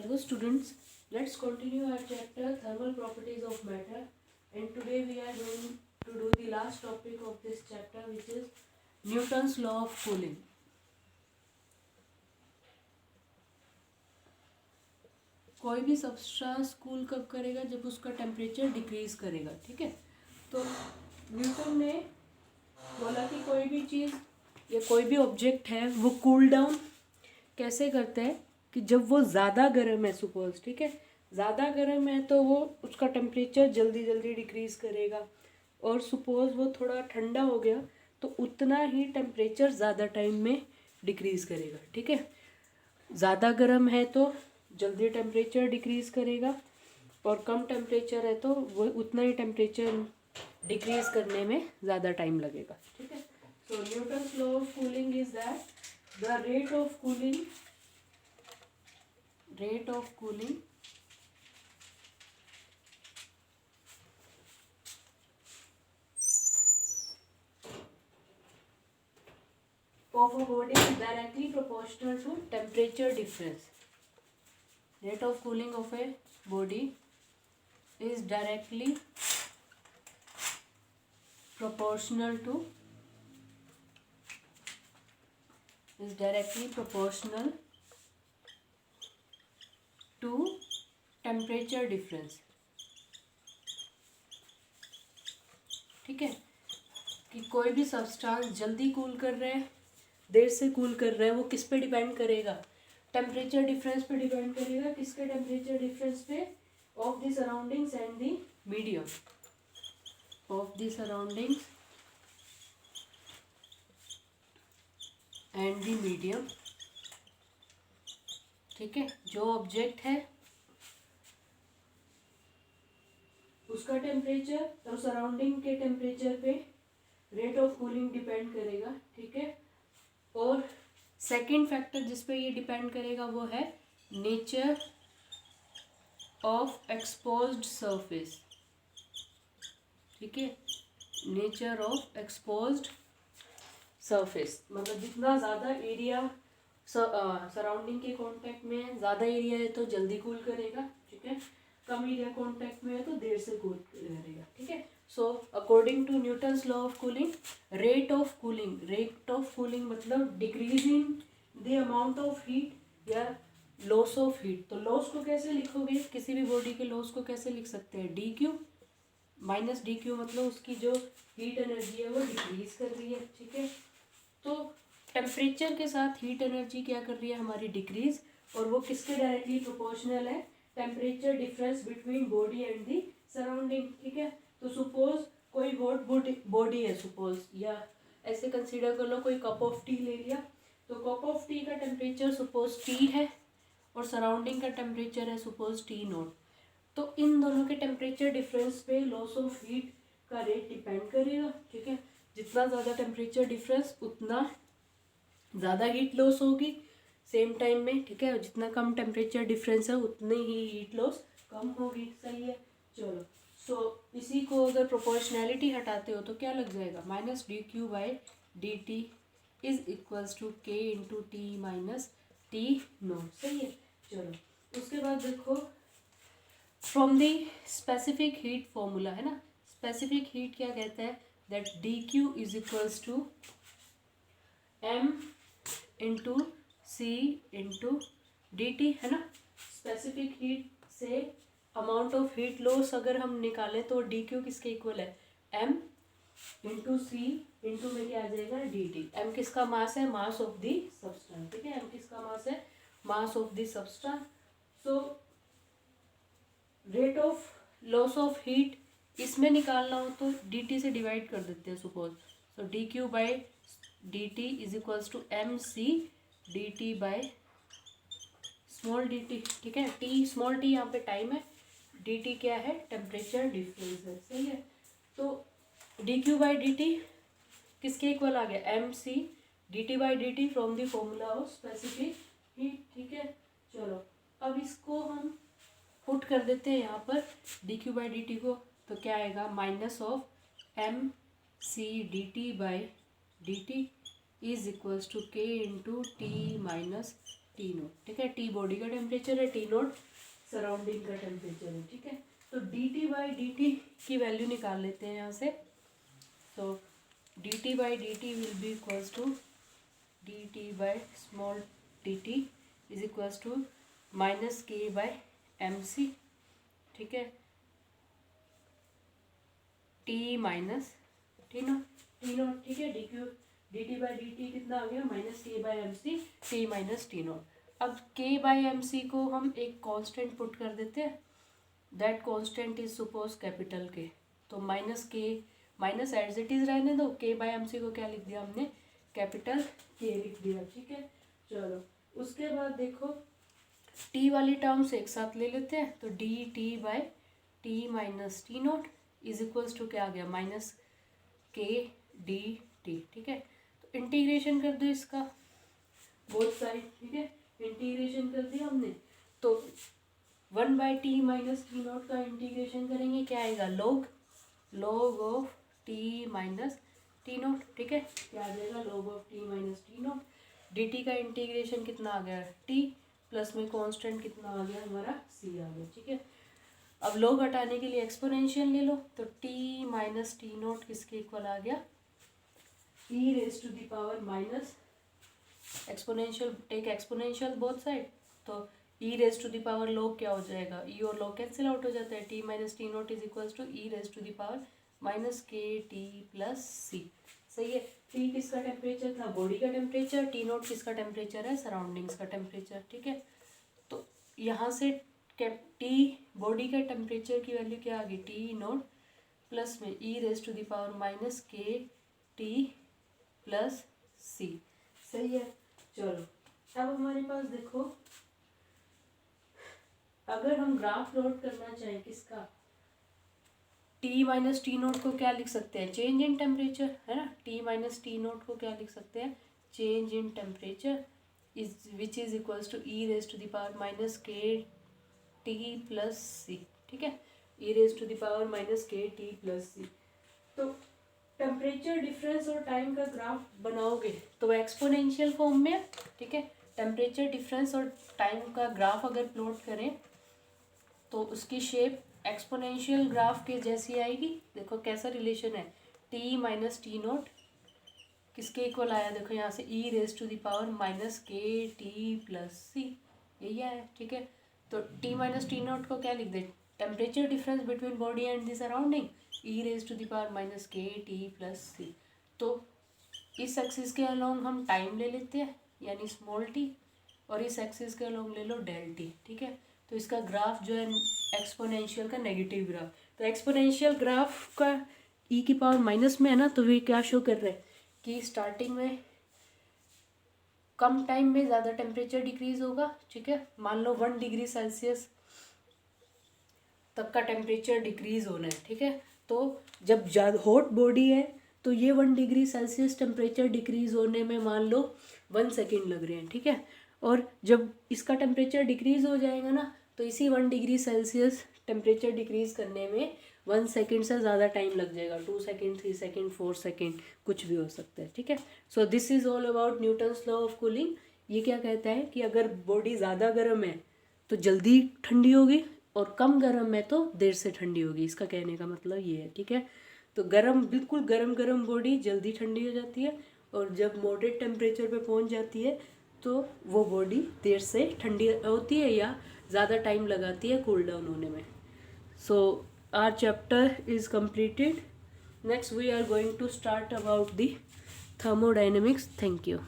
Hello students, let's continue our chapter thermal properties of matter, and today we are going to do the last topic of this chapter, which is Newton's law of cooling. कोई भी substance cool कब करेगा? जब उसका temperature decrease करेगा. ठीक है, तो न्यूटन ने बोला कि कोई भी चीज़ या कोई भी ऑब्जेक्ट है वो कूल डाउन कैसे करता है कि जब वो ज़्यादा गर्म है, सपोज, ठीक है, ज़्यादा गर्म है तो वो उसका टेम्परेचर जल्दी जल्दी डिक्रीज़ करेगा, और सपोज वो थोड़ा ठंडा हो गया तो उतना ही टेम्परेचर ज़्यादा टाइम में डिक्रीज़ करेगा. ठीक है, ज़्यादा गर्म है तो जल्दी टेम्परेचर डिक्रीज़ करेगा, और कम टेम्परेचर है तो वो उतना ही टेम्परेचर डिक्रीज़ करने में ज़्यादा टाइम लगेगा. ठीक है, so Newton's law of cooling is that the rate of cooling of a body is directly proportional to temperature difference. Rate of cooling of a body is directly proportional to temperature difference. ठीक है, कि कोई भी substance जल्दी cool कर रहे हैं, देर से कूल कर रहे हैं, वो किस पे डिपेंड करेगा? टेम्परेचर डिफरेंस पे डिपेंड करेगा. किसके टेम्परेचर डिफरेंस पे? Of the surroundings and the medium. Of the surroundings and the medium. ठीक है, जो ऑब्जेक्ट है उसका टेम्परेचर और सराउंडिंग के टेम्परेचर पे रेट ऑफ कूलिंग डिपेंड करेगा. ठीक है, और सेकंड फैक्टर जिस पे ये डिपेंड करेगा वो है नेचर ऑफ एक्सपोज्ड सरफेस. ठीक है, नेचर ऑफ एक्सपोज्ड सरफेस मतलब जितना ज़्यादा एरिया सराउंडिंग के कांटेक्ट में है, ज़्यादा एरिया है तो जल्दी कूल करेगा. ठीक है, कम एरिया कांटेक्ट में है तो देर से कूल करेगा. ठीक है, so according to Newton's law of cooling, rate of cooling मतलब decreasing the amount of heat या लॉस ऑफ हीट. तो लॉस को कैसे लिखोगे? किसी भी बॉडी के लॉस को कैसे लिख सकते हैं? D Q minus D Q, मतलब उसकी जो हीट एनर्जी है वो डिक्रीज कर रही है. ठीक है, तो टेम्परेचर के साथ हीट एनर्जी क्या कर रही है? हमारी डिक्रीज, और वो किसके डायरेक्टली प्रोपोर्शनल है? Temperature difference between body and the surrounding. ठीक है, तो सपोज कोई हॉट बॉडी है, सपोज, या ऐसे कंसीडर कर लो कोई कप ऑफ टी ले लिया, तो कप ऑफ टी का टेम्परेचर सपोज टी है और सराउंडिंग का टेम्परेचर है सपोज टी नॉट. तो इन दोनों के टेम्परेचर डिफरेंस पे लॉस ऑफ हीट का रेट डिपेंड करेगा. ठीक है, जितना ज़्यादा टेम्परेचर डिफरेंस उतना ज़्यादा हीट लॉस होगी सेम टाइम में. ठीक है, जितना कम टेम्परेचर डिफरेंस है उतनी ही हीट लॉस कम होगी. सही है, चलो. सो इसी को अगर प्रोपोर्शनैलिटी हटाते हो तो क्या लग जाएगा? Minus D Q by D T is equals to K into T minus T naught. सही है, चलो. उसके बाद देखो, from the specific heat formula है ना, स्पेसिफिक हीट क्या कहता है? That D Q is equals to M into C into D T, है ना. स्पेसिफिक हीट से अमाउंट ऑफ हीट लॉस अगर हम निकालें तो डी क्यू किसके इक्वल है? एम इंटू सी इंटू में क्या आ जाएगा? D T. एम किसका मास है? Mass of the substance. ठीक है, एम किसका मास है? Mass of the substance. So rate of loss of heat इसमें निकालना हो तो डी टी से डिवाइड कर देते हैं suppose. So d Q by D T is equals to m C D T by small d t. ठीक है, टी स्मॉल टी यहाँ पे टाइम है, डी टी क्या है? टेम्परेचर डिफरेंस है. सही है, तो D Q by D t किसके इक्वल आ गया? M C D T by D t from the formula of specific heat. ठीक है, चलो. अब इसको हम पुट कर देते हैं यहाँ पर D Q by D T को, तो क्या आएगा? Minus of M C D T by D T is equals to K into T minus T naught, ठीक है। टी बॉडी का टेम्परेचर है, टी नोट सराउंडिंग का टेम्परेचर है, ठीक है। तो D T by D T की वैल्यू निकाल लेते हैं यहाँ से। तो D T by D T will be equals to D T by small d T is equals to minus k by m c, ठीक है। टी माइनस टी नोट, ठीक है। D q d T by D t कितना आ गया, minus k by m c, t minus T naught. अब k by m सी को हम एक कांस्टेंट पुट कर देते हैं, that constant is suppose capital के। तो माइनस के माइनस एज इट इज रहने दो, के बाई एम सी को क्या लिख दिया हमने, कैपिटल के लिख दिया, ठीक है। चलो उसके बाद देखो टी वाली टर्म्स एक साथ ले लेते हैं। तो D T by t minus T naught is equals to क्या आ गया, माइनस के डी टी, ठीक है। तो इंटीग्रेशन कर दो इसका बोथ साइड, ठीक है। इंटीग्रेशन कर दिया हमने, तो 1/t माइनस टी नोट का इंटीग्रेशन करेंगे, क्या आएगा, log of T minus T naught, ठीक है। क्या आ जाएगा, log of T minus T note. D T का इंटीग्रेशन कितना आ गया, टी प्लस में कांस्टेंट कितना आ गया हमारा, सी आ गया, ठीक है। अब लॉग हटाने के लिए एक्सपोनेंशियल ले लो, तो टी माइनस टी नोट किसके इक्वल आ गया, E raise to the power minus exponential, take exponential both side. तो E raise to the power log क्या हो जाएगा, ई और लॉग कैंसिल आउट हो जाता है। T minus T naught is equals to E raise to the power minus K T plus C, सही है। टी किसका टेम्परेचर था, बॉडी का टेम्परेचर, टी नोट किसका टेम्परेचर है, सराउंडिंग्स का टेम्परेचर, ठीक है। तो यहाँ से टी बॉडी का टेम्परेचर की वैल्यू क्या आ गई, टी नोट प्लस में E raise to the power minus K T plus C, सही है। चलो अब हमारे पास देखो, अगर हम ग्राफ प्लॉट करना चाहें किसका, टी माइनस टी नोट को क्या लिख सकते हैं, चेंज इन टेम्परेचर, है ना। टी माइनस टी नोट को क्या लिख सकते हैं, change in temperature is which is equals to E raise to the power minus K T plus C, ठीक है। E raise to the power minus K T plus C. तो temperature difference और time का graph बनाओगे तो exponential form में, ठीक है। टेम्परेचर डिफरेंस और टाइम का ग्राफ अगर प्लॉट करें तो उसकी शेप एक्सपोनेंशियल ग्राफ के जैसी आएगी। देखो कैसा रिलेशन है, टी माइनस टी नोट किसके इक्वल आया, देखो यहाँ से E raise to the power minus K T plus C, यही आया, ठीक है। तो टी माइनस टी नोट को क्या लिख दे, temperature difference between body and the surrounding, E raise to the power minus K T plus C. तो इस एक्सिस के अलोंग हम टाइम ले लेते हैं यानी स्मॉल टी, और इस एक्सिस के अलोंग ले लो डेल टी, ठीक है। तो इसका ग्राफ जो है एक्सपोनेंशियल का नेगेटिव ग्राफ, तो एक्सपोनेंशियल ग्राफ का ई की पावर माइनस में है ना, तो वे क्या शो कर रहे हैं कि स्टार्टिंग में कम टाइम में ज़्यादा टेम्परेचर डिक्रीज होगा, ठीक है। मान लो 1 डिग्री सेल्सियस तक का टेम्परेचर डिक्रीज होना है, ठीक है। तो जब ज़्यादा हॉट बॉडी है तो ये 1 डिग्री सेल्सियस टेम्परेचर डिक्रीज होने में मान लो 1 सेकेंड लग रहे हैं, ठीक है। और जब इसका टेम्परेचर डिक्रीज हो जाएगा ना, तो इसी 1 डिग्री सेल्सियस टेम्परेचर डिक्रीज करने में 1 सेकेंड से ज़्यादा टाइम लग जाएगा, 2 सेकेंड 3 सेकेंड 4 सेकेंड कुछ भी हो सकता है, ठीक है। So this is all about Newton's law of cooling. ये क्या कहता है कि अगर बॉडी ज़्यादा गर्म है तो जल्दी ठंडी होगी, और कम गर्म है तो देर से ठंडी होगी, इसका कहने का मतलब ये है, ठीक है। तो गर्म, बिल्कुल गर्म बॉडी जल्दी ठंडी हो जाती है, और जब मॉडरेट टेम्परेचर पे पहुंच जाती है तो वो बॉडी देर से ठंडी होती है या ज़्यादा टाइम लगाती है कूल डाउन होने में। So our chapter is completed. Next we are going to start about the thermodynamics. Thank you.